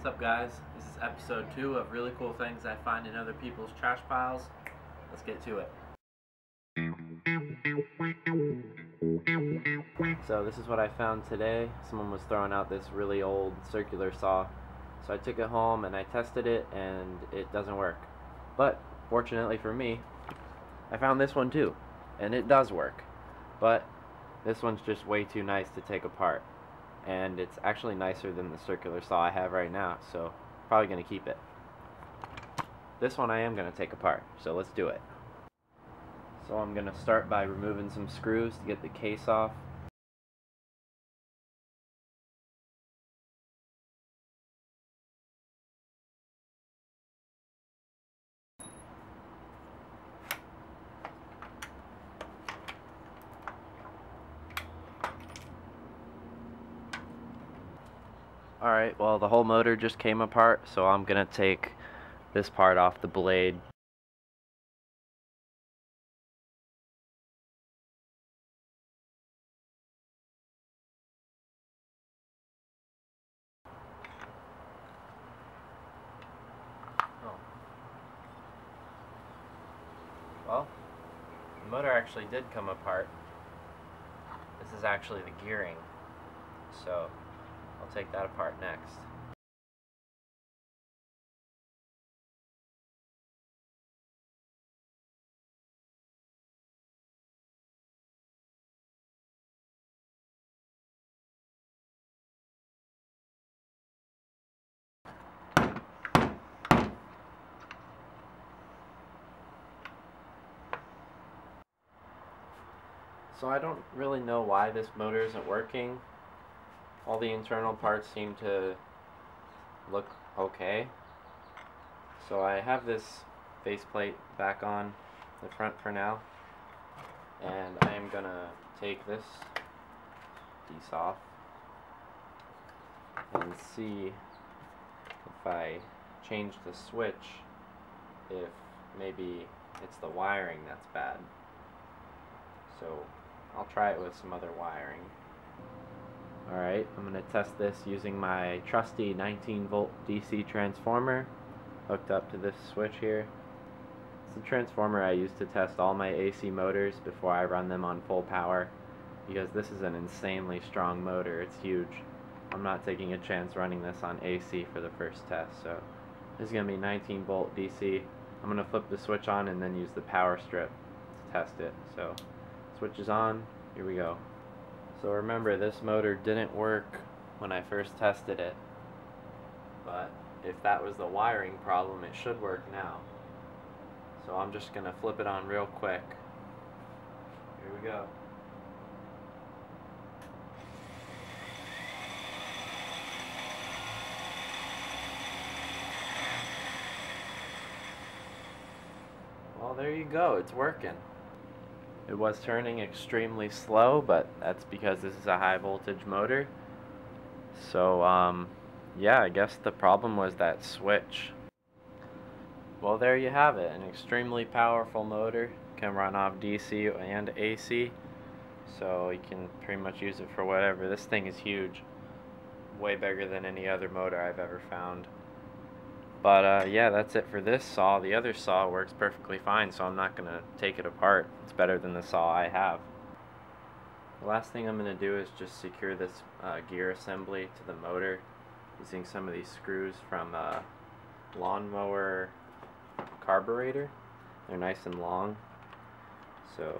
What's up, guys? This is episode 2 of Really Cool Things I Find in Other People's Trash Piles. Let's get to it. So this is what I found today. Someone was throwing out this really old circular saw. So I took it home and I tested it and it doesn't work. But fortunately for me, I found this one too. And it does work. But this one's just way too nice to take apart. And it's actually nicer than the circular saw I have right now, so probably going to keep it. This one I am going to take apart, so let's do it. So I'm going to start by removing some screws to get the case off. Alright, well the whole motor just came apart, so I'm gonna take this part off the blade. Well, the motor actually did come apart. This is actually the gearing, so I'll take that apart next. So I don't really know why this motor isn't working. All the internal parts seem to look okay. So I have this faceplate back on the front for now. And I am gonna take this piece off and see if I change the switch, if maybe it's the wiring that's bad. So I'll try it with some other wiring. Alright, I'm going to test this using my trusty 19 volt DC transformer hooked up to this switch here. It's the transformer I use to test all my AC motors before I run them on full power, because this is an insanely strong motor. It's huge. I'm not taking a chance running this on AC for the first test, so this is going to be 19 volt DC. I'm going to flip the switch on and then use the power strip to test it. So switch is on, here we go. So remember, this motor didn't work when I first tested it, but if that was the wiring problem, it should work now. So I'm just gonna flip it on real quick. Here we go. Well, there you go, it's working. It was turning extremely slow, but that's because this is a high voltage motor. So, yeah, I guess the problem was that switch. Well, there you have it. An extremely powerful motor. Can run off DC and AC. So you can pretty much use it for whatever. This thing is huge. Way bigger than any other motor I've ever found. But yeah, that's it for this saw. The other saw works perfectly fine, so I'm not going to take it apart. It's better than the saw I have. The last thing I'm going to do is just secure this gear assembly to the motor using some of these screws from a lawnmower carburetor. They're nice and long, so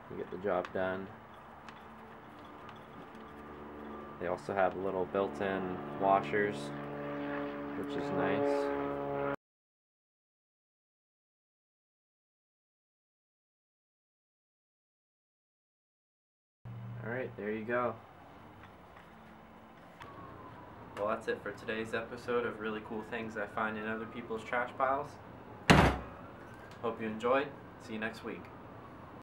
you get the job done. They also have little built-in washers, which is nice. Alright, there you go. Well, that's it for today's episode of Really Cool Things I Find in Other People's Trash Piles. Hope you enjoyed. See you next week.